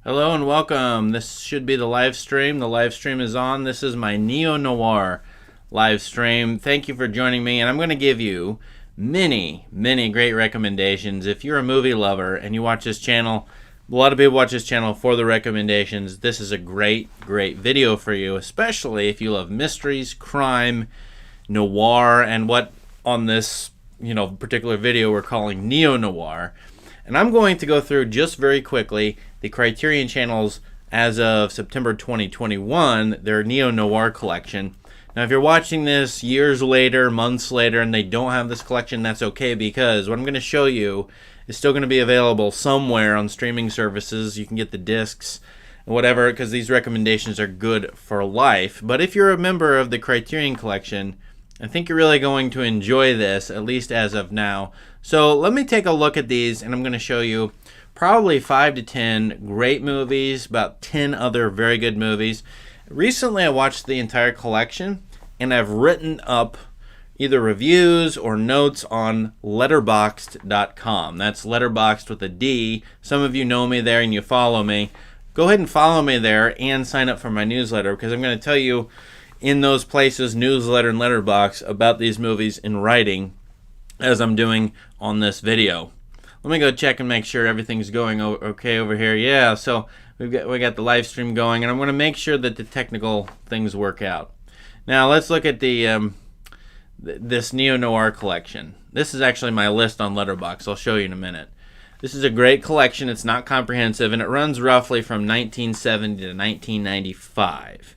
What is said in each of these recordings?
Hello and welcome. This should be the live stream. The live stream is on. This is my Neo Noir live stream. Thank you for joining me, and I'm going to give you many great recommendations. If you're a movie lover and you watch this channel, a lot of people watch this channel for the recommendations. This is a great video for you, especially if you love mysteries, crime, noir, and what on this particular video we're calling Neo Noir. And I'm going to go through just very quickly the Criterion Channel's, as of September 2021, their Neo Noir collection. Now, if you're watching this years later, months later, and they don't have this collection, that's okay, because what I'm going to show you is still going to be available somewhere on streaming services. You can get the discs and whatever, because these recommendations are good for life. But if you're a member of the Criterion collection, I think you're really going to enjoy this, at least as of now. So let me take a look at these, and I'm going to show you probably 5 to 10 great movies, about 10 other very good movies. Recently I watched the entire collection, and I've written up either reviews or notes on Letterboxd.com. That's Letterboxd with a D. Some of you know me there and you follow me. Go ahead and follow me there and sign up for my newsletter, because I'm going to tell you in those places, newsletter and Letterboxd, about these movies in writing, as I'm doing on this video. Let me go check and make sure everything's going okay over here. Yeah, so we got the live stream going, and I'm going to make sure that the technical things work out. Now let's look at the this Neo Noir collection. This is actually my list on Letterboxd. I'll show you in a minute. This is a great collection. It's not comprehensive, and it runs roughly from 1970 to 1995.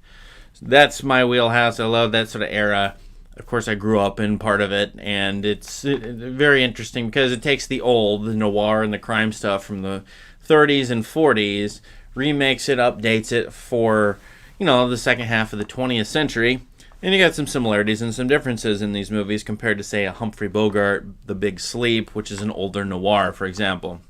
So that's my wheelhouse. I love that sort of era. Of course, I grew up in part of it, and it's very interesting because it takes the noir and the crime stuff from the 30s and 40s, remakes it, updates it for, the second half of the 20th century, and you got some similarities and some differences in these movies compared to, say, a Humphrey Bogart, The Big Sleep, which is an older noir, for example.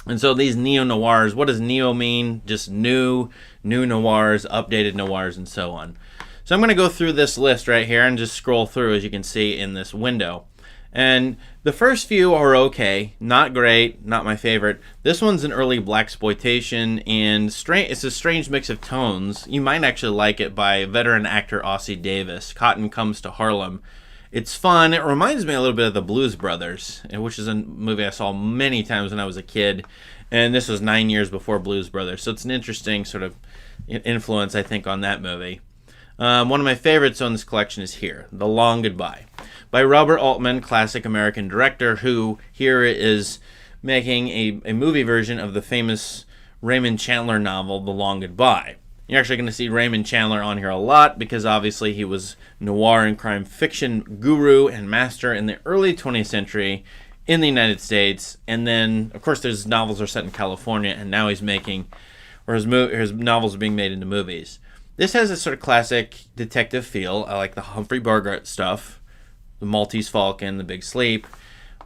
And so these neo-noirs, what does neo mean? Just new noirs, updated noirs, and so on. So I'm going to go through this list right here and just scroll through, as you can see in this window. And the first few are okay, not great, not my favorite. This one's an early blaxploitation, and it's a strange mix of tones. You might actually like it, by veteran actor Ossie Davis. Cotton Comes to Harlem. It's fun. It reminds me a little bit of the Blues Brothers, which is a movie I saw many times when I was a kid. And this was 9 years before Blues Brothers. So it's an interesting sort of influence, I think, on that movie. One of my favorites on this collection is here, The Long Goodbye, by Robert Altman, classic American director, who here is making a movie version of the famous Raymond Chandler novel, The Long Goodbye. You're actually going to see Raymond Chandler on here a lot, because obviously he was noir and crime fiction guru and master in the early 20th century in the United States. And then, of course, his novels are set in California, and now he's making, or his novels are being made into movies. This has a sort of classic detective feel. I like the Humphrey Bogart stuff, the Maltese Falcon, the Big Sleep,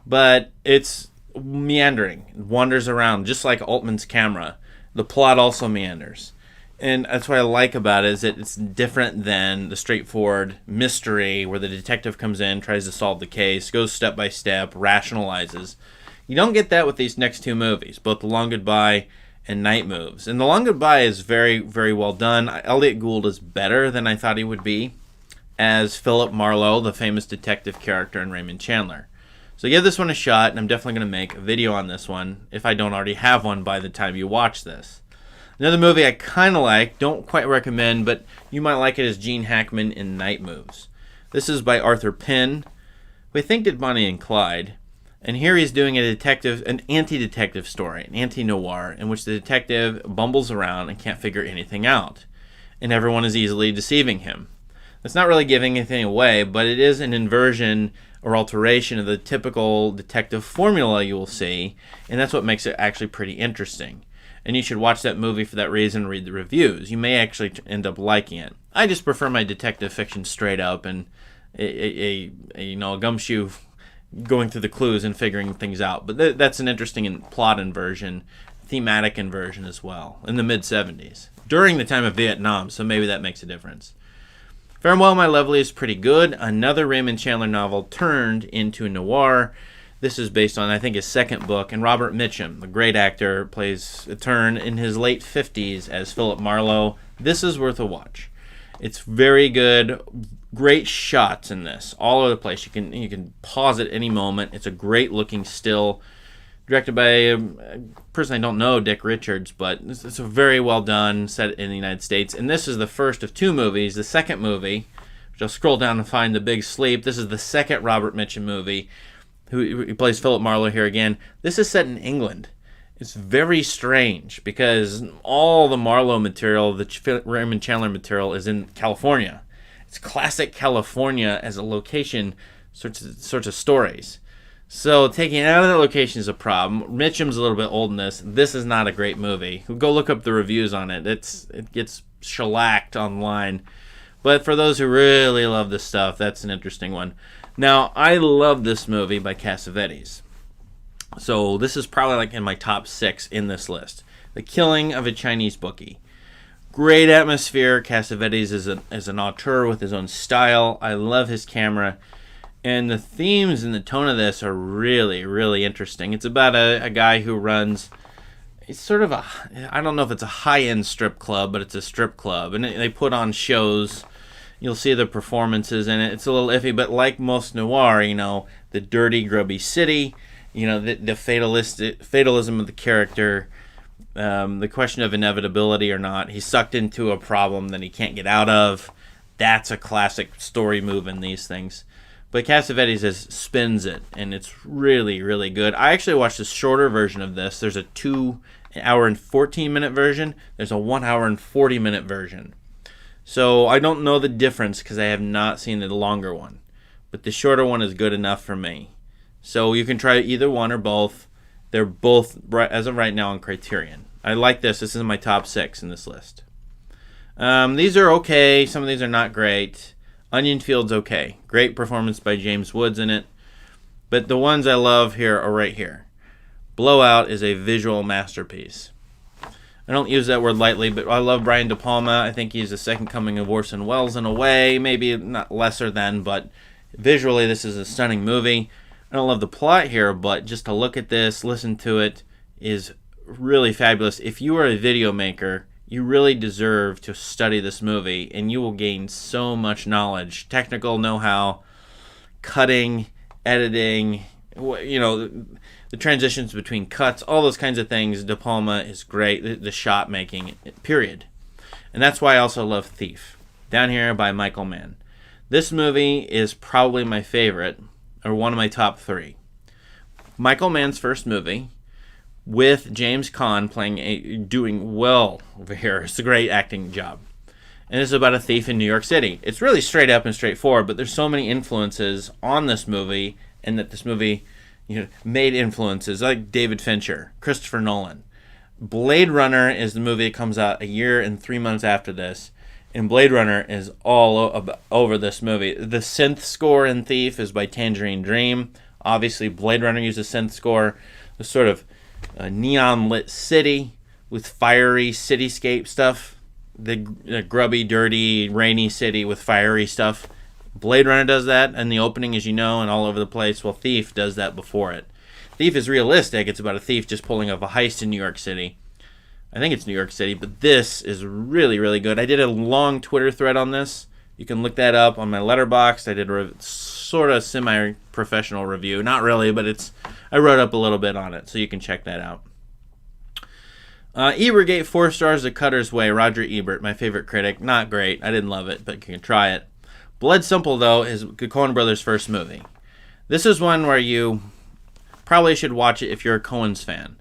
but it's meandering. It wanders around, just like Altman's camera. The plot also meanders. And that's what I like about it, is that it's different than the straightforward mystery where the detective comes in, tries to solve the case, goes step by step, rationalizes. You don't get that with these next two movies, both The Long Goodbye and Night Moves. And The Long Goodbye is very well done. Elliot Gould is better than I thought he would be as Philip Marlowe, the famous detective character in Raymond Chandler. So give this one a shot, and I'm definitely going to make a video on this one, if I don't already have one by the time you watch this. Another movie I kind of like, don't quite recommend, but you might like it, is Gene Hackman in Night Moves. This is by Arthur Penn, who I think did Bonnie and Clyde. And here he's doing an anti-detective story, an anti-noir, in which the detective bumbles around and can't figure anything out, and everyone is easily deceiving him. That's not really giving anything away, but it is an inversion or alteration of the typical detective formula you will see, and that's what makes it actually pretty interesting. And you should watch that movie for that reason, read the reviews. You may actually end up liking it. I just prefer my detective fiction straight up, and a gumshoe going through the clues and figuring things out. But that's an interesting plot inversion, thematic inversion as well, in the mid-70s, during the time of Vietnam, so maybe that makes a difference. Farewell, My Lovely is pretty good. Another Raymond Chandler novel turned into a noir. This is based on, I think, his second book. And Robert Mitchum, the great actor, plays a turn in his late 50s as Philip Marlowe. This is worth a watch. It's very good. Great shots in this, all over the place. You can pause at any moment. It's a great looking still, directed by a person I don't know, Dick Richards, but it's a very well done, set in the United States. And this is the first of two movies. The second movie, which I'll scroll down and find, The Big Sleep. This is the second Robert Mitchum movie. He plays Philip Marlowe here again. This is set in England. It's very strange because all the Marlowe material, the Raymond Chandler material, is in California. It's classic California as a location, sorts of stories. So taking it out of that location is a problem. Mitchum's a little bit old in this. This is not a great movie. Go look up the reviews on it. It gets shellacked online. But for those who really love this stuff, that's an interesting one. Now, I love this movie by Cassavetes. So this is probably like in my top 6 in this list. The Killing of a Chinese Bookie. Great atmosphere. Cassavetes is an auteur with his own style. I love his camera. And the themes and the tone of this are really, really interesting. It's about a guy who runs, it's sort of I don't know if it's a high-end strip club, but it's a strip club. And they put on shows. You'll see the performances in it. It's a little iffy, but like most noir, the dirty, grubby city, the fatalism of the character, the question of inevitability or not. He's sucked into a problem that he can't get out of. That's a classic story move in these things. But Cassavetes spins it, and it's really, really good. I actually watched a shorter version of this. There's a 2 hour and 14-minute version. There's a 1 hour and 40-minute version. So I don't know the difference because I have not seen the longer one. But the shorter one is good enough for me. So you can try either one or both. They're both, as of right now, on Criterion. I like this. This is my top 6 in this list. These are okay. Some of these are not great. Onion Field's okay. Great performance by James Woods in it. But the ones I love here are right here. Blowout is a visual masterpiece. I don't use that word lightly, but I love Brian De Palma. I think he's the second coming of Orson Welles in a way. Maybe not lesser than, but visually this is a stunning movie. I don't love the plot here, but just to look at this, listen to it, is really fabulous. If you are a video maker, you really deserve to study this movie, and you will gain so much knowledge, technical know-how, cutting, editing, the transitions between cuts, all those kinds of things. De Palma is great. The shot making, period. And that's why I also love Thief, down here by Michael Mann. This movie is probably my favorite, or one of my top 3. Michael Mann's first movie, with James Caan doing well over here. It's a great acting job. And this is about a thief in New York City. It's really straight up and straightforward, but there's so many influences on this movie, and that this movie made influences like David Fincher, Christopher Nolan. Blade Runner is the movie that comes out a year and 3 months after this, and Blade Runner is all over this movie. The synth score in Thief is by Tangerine Dream. Obviously, Blade Runner uses synth score. The sort of neon lit city with fiery cityscape stuff. The grubby, dirty, rainy city with fiery stuff. Blade Runner does that in the opening, as you know, and all over the place. Well, Thief does that before it. Thief is realistic. It's about a thief just pulling off a heist in New York City. I think it's New York City, but this is really, really good. I did a long Twitter thread on this. You can look that up on my Letterboxd. I did a sort of semi-professional review. Not really, but I wrote up a little bit on it, so you can check that out. Ebert gave 4 stars, The Cutter's Way. Roger Ebert, my favorite critic. Not great. I didn't love it, but you can try it. Blood Simple, though, is the Coen Brothers' first movie. This is one where you probably should watch it if you're a Coen's fan.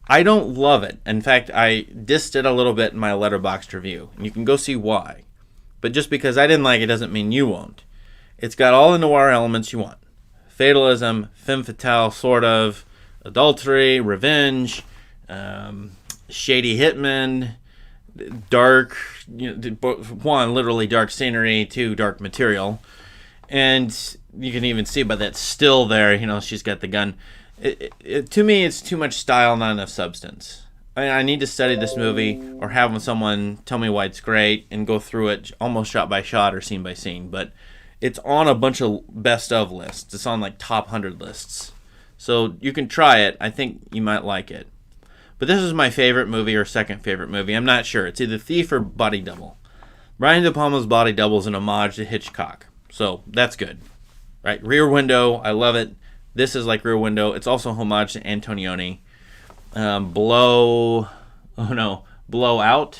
I don't love it. In fact, I dissed it a little bit in my Letterboxd review, and you can go see why. But just because I didn't like it doesn't mean you won't. It's got all the noir elements you want. Fatalism, femme fatale, sort of, adultery, revenge, shady hitman, dark, one, literally dark scenery, 2, dark material. And you can even see by that still there, she's got the gun. To me, it's too much style, not enough substance. I need to study this movie or have someone tell me why it's great and go through it almost shot by shot or scene by scene. But it's on a bunch of best of lists. It's on like top 100 lists. So you can try it. I think you might like it. But this is my favorite movie or second favorite movie. I'm not sure. It's either Thief or Body Double. Brian De Palma's Body Double is an homage to Hitchcock. So that's good. Right? Rear Window, I love it. This is like Rear Window. It's also a homage to Antonioni. Blow Out.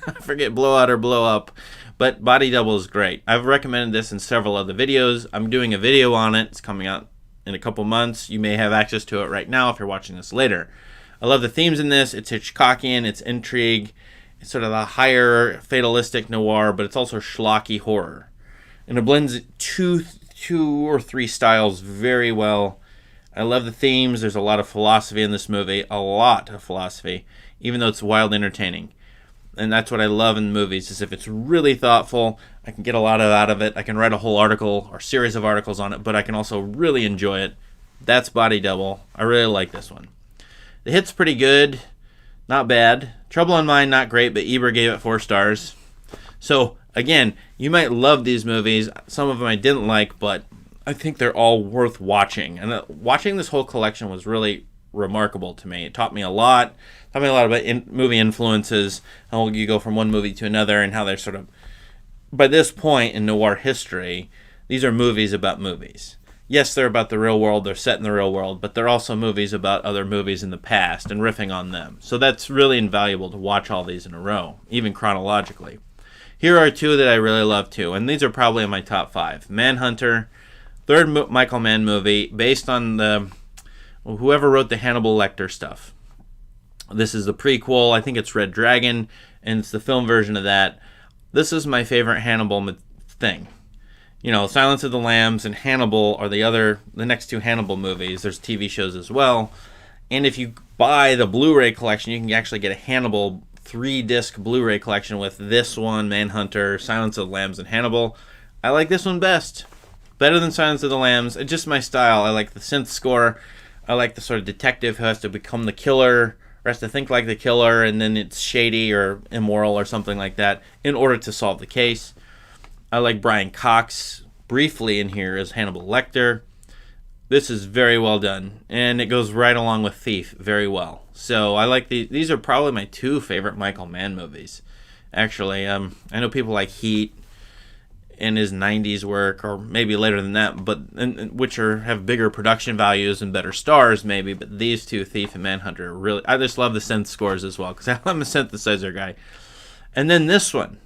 I forget Blow Out or Blow Up. But Body Double is great. I've recommended this in several other videos. I'm doing a video on it. It's coming out in a couple months. You may have access to it right now if you're watching this later. I love the themes in this. It's Hitchcockian. It's intrigue. It's sort of a higher fatalistic noir, but it's also schlocky horror. And it blends two or three styles very well. I love the themes. There's a lot of philosophy in this movie. A lot of philosophy, even though it's wildly entertaining. And that's what I love in movies, is if it's really thoughtful, I can get a lot out of it. I can write a whole article or series of articles on it, but I can also really enjoy it. That's Body Double. I really like this one. The hit's pretty good. Not bad. Trouble on Mind, not great, but Ebert gave it 4 stars. So, again, you might love these movies. Some of them I didn't like, but I think they're all worth watching. And watching this whole collection was really remarkable to me. It taught me a lot. Taught me a lot about movie influences, how you go from one movie to another, and how they're sort of, by this point in noir history, these are movies about movies. Yes, they're about the real world, they're set in the real world, but they're also movies about other movies in the past and riffing on them. So that's really invaluable to watch all these in a row, even chronologically. Here are 2 that I really love too, and these are probably in my top 5. Manhunter, third Michael Mann movie, based on whoever wrote the Hannibal Lecter stuff. This is the prequel. I think it's Red Dragon, and it's the film version of that. This is my favorite Hannibal thing. You know, Silence of the Lambs and Hannibal are the next 2 Hannibal movies. There's TV shows as well. And if you buy the Blu-ray collection, you can actually get a Hannibal 3-disc Blu-ray collection with this one, Manhunter, Silence of the Lambs, and Hannibal. I like this one best. Better than Silence of the Lambs. It's just my style. I like the synth score. I like the sort of detective who has to become the killer, or has to think like the killer, and then it's shady or immoral or something like that in order to solve the case. I like Brian Cox briefly in here as Hannibal Lecter. This is very well done, and it goes right along with Thief very well. So I like these are probably my 2 favorite Michael Mann movies. Actually, I know people like Heat and his 90s work, or maybe later than that, but which have bigger production values and better stars maybe, but these 2, Thief and Manhunter, really, I just love the synth scores as well, because I'm a synthesizer guy. And then this one,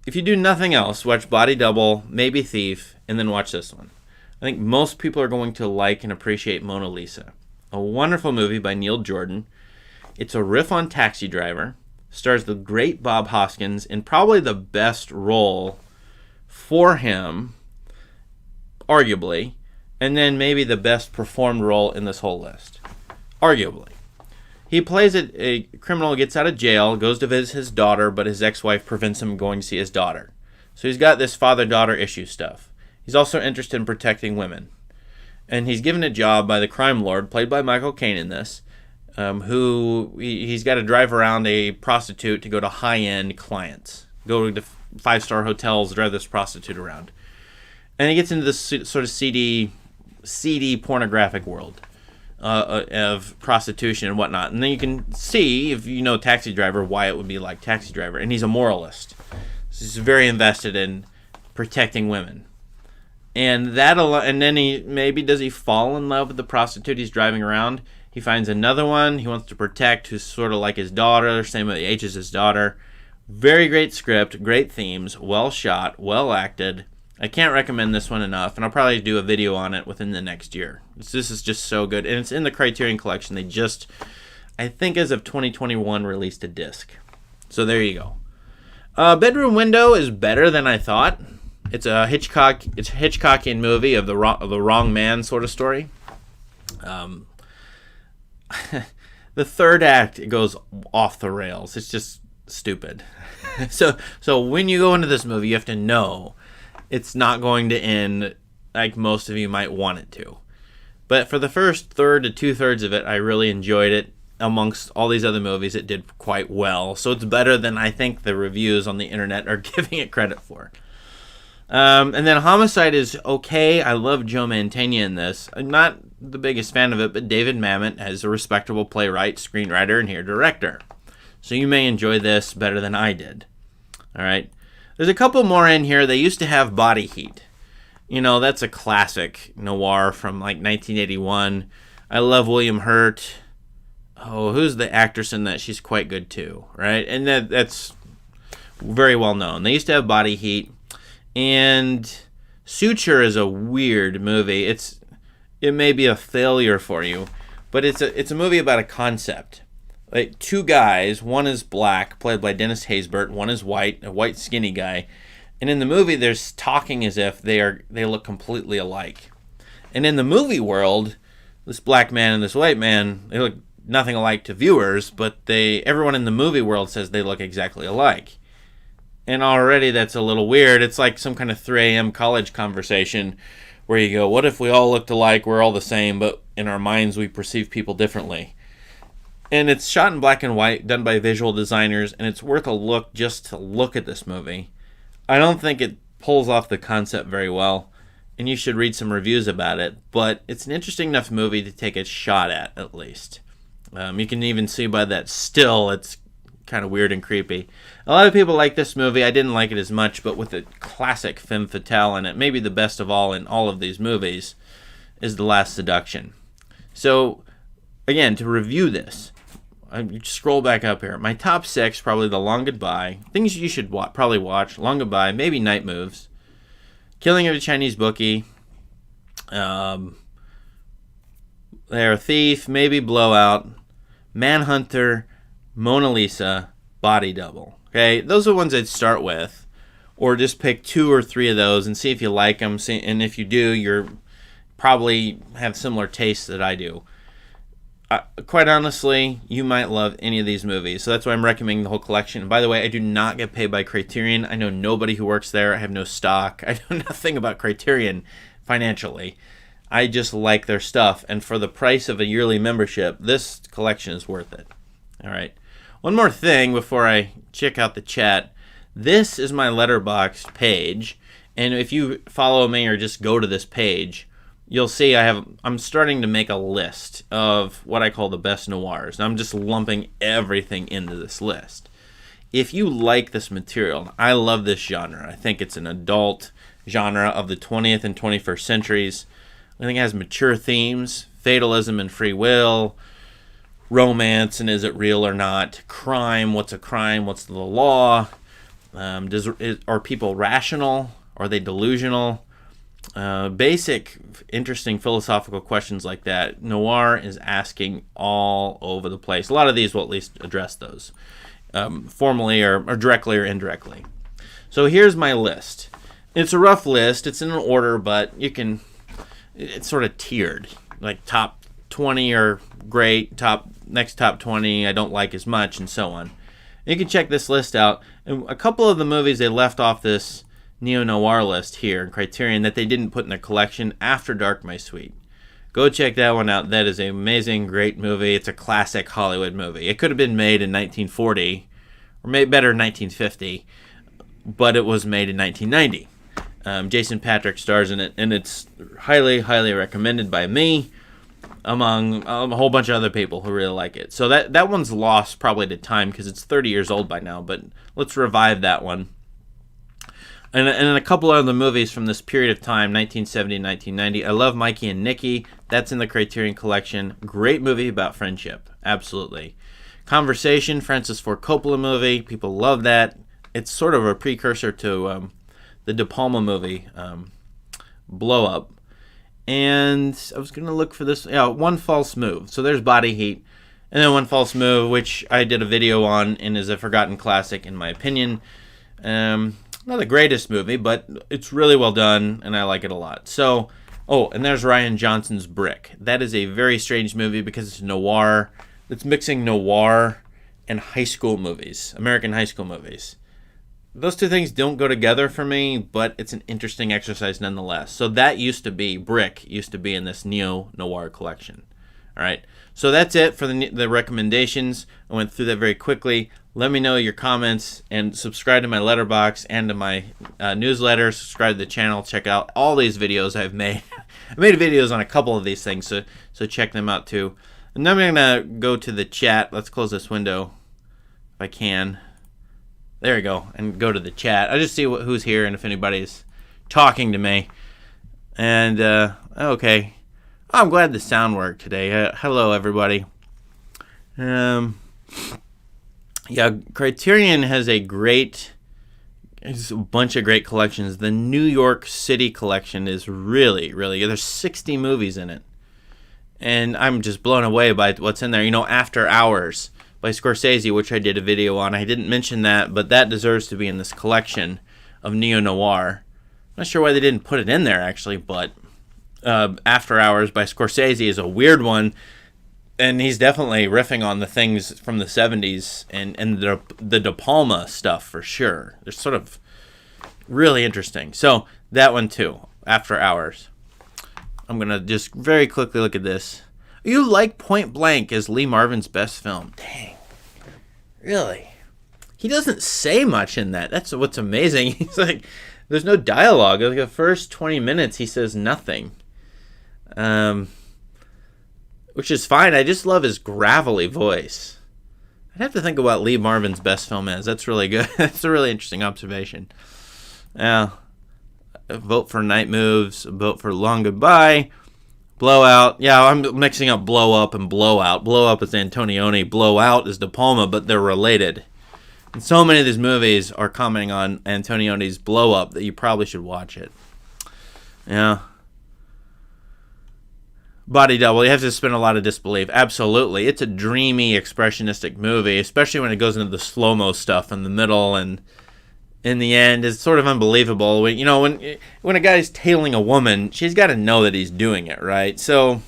if you do nothing else, watch Body Double, maybe Thief, and then watch this one. I think most people are going to like and appreciate Mona Lisa, a wonderful movie by Neil Jordan. It's a riff on Taxi Driver, stars the great Bob Hoskins in probably the best role for him, arguably, and then maybe the best performed role in this whole list, arguably. He plays a criminal who gets out of jail, goes to visit his daughter, but his ex-wife prevents him going to see his daughter. So he's got this father-daughter issue stuff. He's also interested in protecting women. And he's given a job by the crime lord, played by Michael Caine in this, who he's got to drive around a prostitute to go to high-end clients. Go to 5-star hotels, drive this prostitute around. And he gets into this sort of seedy pornographic world of prostitution and whatnot. And then you can see, if you know Taxi Driver, why it would be like Taxi Driver. And he's a moralist. So he's very invested in protecting women. And then does he fall in love with the prostitute he's driving around? He finds another one he wants to protect who's sort of like his daughter, same age as his daughter. Very great script, great themes, well shot, well acted. I can't recommend this one enough, and I'll probably do a video on it within the next year. This is just so good, and it's in the Criterion Collection. They just, I think as of 2021, released a disc. So there you go. Bedroom Window is better than I thought. It's a Hitchcockian movie of the wrong man sort of story. The third act, it goes off the rails. It's just stupid. So when you go into this movie, you have to know it's not going to end like most of you might want it to. But for the first third to 2/3 of it, I really enjoyed it. Amongst all these other movies, it did quite well. So it's better than I think the reviews on the internet are giving it credit for. And then Homicide is okay. I love Joe Mantegna in this. I'm not the biggest fan of it, but David Mamet is a respectable playwright, screenwriter, and here director. So you may enjoy this better than I did. All right. There's a couple more in here. They used to have Body Heat. You know, that's a classic noir from like 1981. I love William Hurt. Oh, who's the actress in that? She's quite good too, right? And that's very well known. They used to have Body Heat. And Suture is a weird movie. It may be a failure for you, but it's a movie about a concept. Like two guys, one is black, played by Dennis Haysbert, one is white, a white skinny guy. And in the movie, they're talking as if they look completely alike. And in the movie world, this black man and this white man, they look nothing alike to viewers, but everyone in the movie world says they look exactly alike. And already that's a little weird. It's like some kind of 3 a.m. college conversation where you go, what if we all looked alike, we're all the same, but in our minds we perceive people differently. And it's shot in black and white, done by visual designers, and it's worth a look just to look at this movie. I don't think it pulls off the concept very well, and you should read some reviews about it, but it's an interesting enough movie to take a shot at least. You can even see by that still, it's kind of weird and creepy. A lot of people like this movie. I didn't like it as much, but with a classic femme fatale in it, maybe the best of all in all of these movies, is The Last Seduction. So, again, to review this, I scroll back up here. My top 6, probably The Long Goodbye. Things you should probably watch. Long Goodbye, maybe Night Moves. Killing of a Chinese Bookie. Thief, maybe Blowout. Manhunter, Mona Lisa, Body Double. Okay, those are the ones I'd start with, or just pick 2 or 3 of those and see if you like them. And if you do, you're probably have similar tastes that I do. Quite honestly, you might love any of these movies, so that's why I'm recommending the whole collection. And by the way, I do not get paid by Criterion. I know nobody who works there. I have no stock. I know nothing about Criterion financially. I just like their stuff, and for the price of a yearly membership, this collection is worth it. All right. One more thing before I check out the chat. This is my Letterboxd page, and if you follow me or just go to this page, you'll see I'm starting to make a list of what I call the best noirs. And I'm just lumping everything into this list. If you like this material, I love this genre. I think it's an adult genre of the 20th and 21st centuries. I think it has mature themes, fatalism and free will, romance and is it real or not, crime, what's a crime, what's the law, are people rational, are they delusional, basic interesting philosophical questions like that. Noir is asking all over the place. A lot of these will at least address those formally or directly or indirectly. So here's my list. It's a rough list, it's in an order, but it's sort of tiered, like top 20 are great, next top 20 I don't like as much, and so on. You can check this list out. And a couple of the movies they left off this Neo Noir list here in Criterion that they didn't put in their collection, After Dark, My Sweet. Go check that one out. That is an amazing, great movie. It's a classic Hollywood movie. It could have been made in 1940, or maybe better 1950, but it was made in 1990. Jason Patric stars in it, and it's highly, highly recommended by me, among a whole bunch of other people who really like it. So that one's lost probably to time because it's 30 years old by now, but let's revive that one. And a couple of other movies from this period of time, 1970 and 1990. I love Mikey and Nicky. That's in the Criterion Collection. Great movie about friendship. Absolutely. Conversation, Francis Ford Coppola movie. People love that. It's sort of a precursor to the De Palma movie, Blow Up. And I was going to look for this. One False Move. So there's Body Heat. And then One False Move, which I did a video on and is a forgotten classic in my opinion. Not the greatest movie, but it's really well done, and I like it a lot. So, and there's Rian Johnson's Brick. That is a very strange movie because it's noir. It's mixing noir and high school movies, American high school movies. Those two things don't go together for me, but it's an interesting exercise nonetheless. So that Brick used to be in this Neo Noir collection. All right, so that's it for the recommendations. I went through that very quickly. Let me know your comments and subscribe to my Letterboxd and to my newsletter. Subscribe to the channel. Check out all these videos I've made. I made videos on a couple of these things, so check them out too. And then I'm going to go to the chat. Let's close this window if I can. There we go. And go to the chat. I just see who's here and if anybody's talking to me. And, okay. Oh, I'm glad the sound worked today. Hello, everybody. Yeah, Criterion has a bunch of great collections. The New York City collection is really, really good. There's 60 movies in it. And I'm just blown away by what's in there. You know, After Hours by Scorsese, which I did a video on. I didn't mention that, but that deserves to be in this collection of Neo Noir. I'm not sure why they didn't put it in there, actually, but After Hours by Scorsese is a weird one. And he's definitely riffing on the things from the 70s and the De Palma stuff for sure. They're sort of really interesting. So that one too, After Hours. I'm going to just very quickly look at this. You like Point Blank as Lee Marvin's best film. Dang. Really? He doesn't say much in that. That's what's amazing. He's like, there's no dialogue. Like the first 20 minutes, he says nothing. Which is fine. I just love his gravelly voice. I'd have to think about Lee Marvin's best film is. That's really good. That's a really interesting observation. Yeah. Vote for Night Moves. Vote for Long Goodbye. Blowout. Yeah, I'm mixing up Blow Up and Blowout. Blow Up is Antonioni. Blowout is De Palma, but they're related. And so many of these movies are commenting on Antonioni's Blow Up that you probably should watch it. Yeah. Body Double, you have to suspend a lot of disbelief. Absolutely. It's a dreamy, expressionistic movie, especially when it goes into the slow-mo stuff in the middle and in the end. It's sort of unbelievable. When a guy's tailing a woman, she's got to know that he's doing it, right? So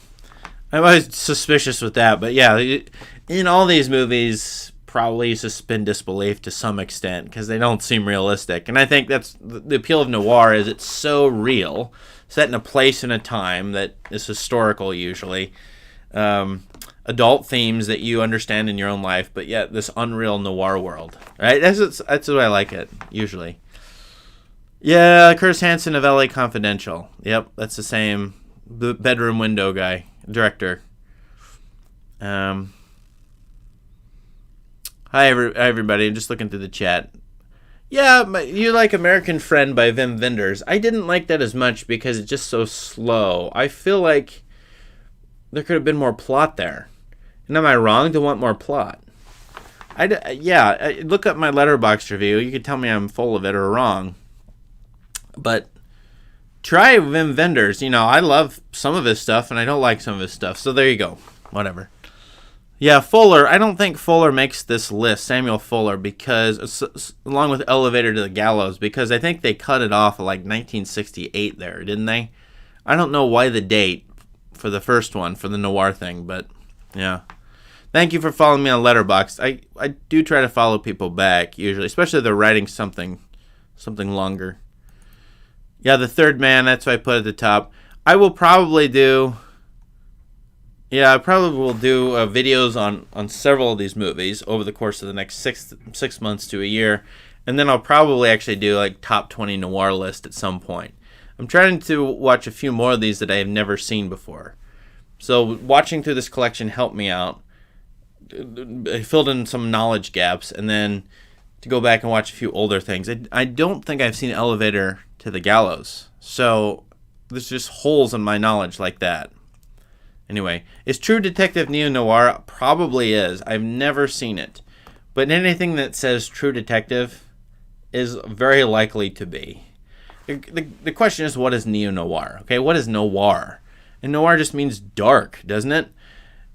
I'm always suspicious with that. But yeah, in all these movies, probably suspend disbelief to some extent because they don't seem realistic. And I think that's the appeal of noir is it's so real. Set in a place and a time that is historical usually. Adult themes that you understand in your own life, but yet this unreal noir world. Right? That's the way I like it, usually. Yeah, Curtis Hanson of LA Confidential. Yep, that's the same. The bedroom window guy, director. Hi, everybody. I'm just looking through the chat. Yeah, you like American Friend by Wim Wenders. I didn't like that as much because it's just so slow. I feel like there could have been more plot there. And am I wrong to want more plot? Look up my Letterboxd review. You can tell me I'm full of it or wrong. But try Wim Wenders. You know, I love some of his stuff and I don't like some of his stuff. So there you go. Whatever. Yeah, Fuller. I don't think Fuller makes this list, Samuel Fuller, because along with Elevator to the Gallows, because I think they cut it off at like 1968 there, didn't they? I don't know why the date for the first one, for the noir thing, but yeah. Thank you for following me on Letterboxd. I do try to follow people back, usually, especially if they're writing something longer. Yeah, The Third Man, that's what I put at the top. I will probably do... Yeah, I probably will do videos on several of these movies over the course of the next six months to a year. And then I'll probably actually do like top 20 noir list at some point. I'm trying to watch a few more of these that I have never seen before. So watching through this collection helped me out. I filled in some knowledge gaps. And then to go back and watch a few older things. I don't think I've seen Elevator to the Gallows. So there's just holes in my knowledge like that. Anyway, is True Detective Neo Noir? Probably is. I've never seen it. But anything that says True Detective is very likely to be. The question is, what is Neo Noir? Okay, what is noir? And noir just means dark, doesn't it?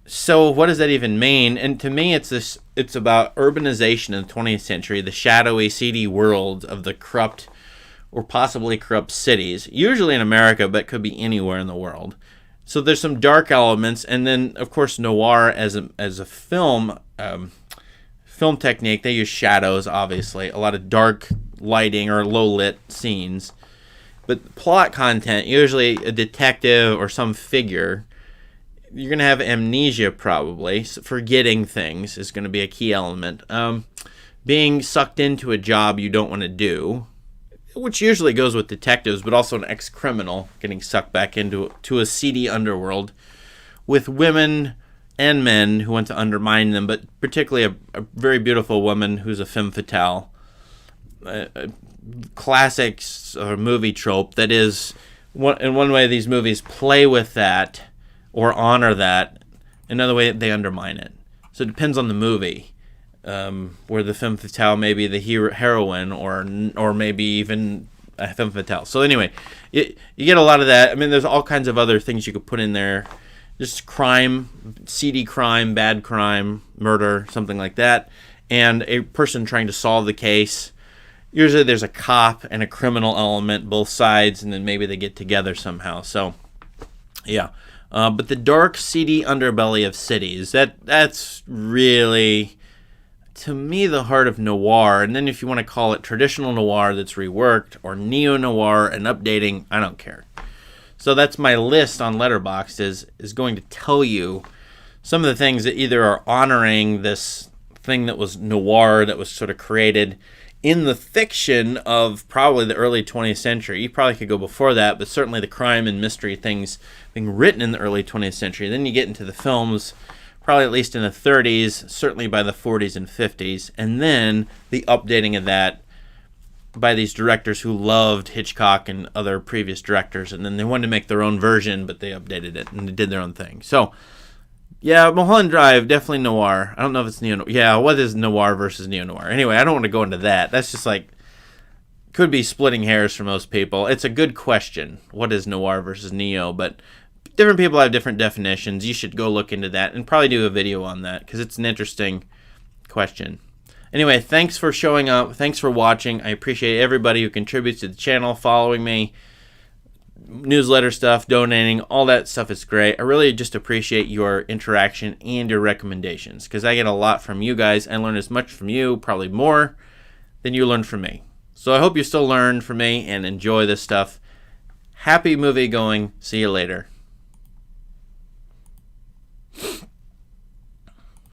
So what does that even mean? And to me, it's about urbanization in the 20th century, the shadowy, seedy world of the corrupt or possibly corrupt cities, usually in America, but could be anywhere in the world. So there's some dark elements, and then of course noir as a film technique. They use shadows, obviously, a lot of dark lighting or low lit scenes. But plot content, usually a detective or some figure. You're gonna have amnesia probably. So forgetting things is gonna be a key element. being sucked into a job you don't want to do, which usually goes with detectives, but also an ex-criminal getting sucked back into a seedy underworld with women and men who want to undermine them, but particularly a very beautiful woman who's a femme fatale. A classic movie trope that is, in one way, these movies play with that or honor that. Another way, they undermine it. So it depends on the movie, where the femme fatale may be the heroine or maybe even a femme fatale. So anyway, you get a lot of that. I mean, there's all kinds of other things you could put in there. Just crime, seedy crime, bad crime, murder, something like that. And a person trying to solve the case. Usually there's a cop and a criminal element, both sides, and then maybe they get together somehow. So, yeah. But the dark, seedy underbelly of cities, that's really, to me, the heart of noir. And then if you want to call it traditional noir that's reworked, or Neo Noir and updating, I don't care. So that's my list on Letterboxd is going to tell you some of the things that either are honoring this thing that was noir, that was sort of created in the fiction of probably the early 20th century. You probably could go before that, but certainly the crime and mystery things being written in the early 20th century. Then you get into the films, probably at least in the 30s, certainly by the 40s and 50s, and then the updating of that by these directors who loved Hitchcock and other previous directors, and then they wanted to make their own version, but they updated it and they did their own thing. So, yeah, Mulholland Drive, definitely noir. I don't know if it's neo-noir. Yeah, what is noir versus neo-noir? Anyway, I don't want to go into that. That's just like, could be splitting hairs for most people. It's a good question. What is noir versus neo? But different people have different definitions. You should go look into that and probably do a video on that because it's an interesting question. Anyway, thanks for showing up. Thanks for watching. I appreciate everybody who contributes to the channel, following me. Newsletter stuff, donating, all that stuff is great. I really just appreciate your interaction and your recommendations because I get a lot from you guys. I learn as much from you, probably more than you learn from me. So I hope you still learn from me and enjoy this stuff. Happy movie going. See you later.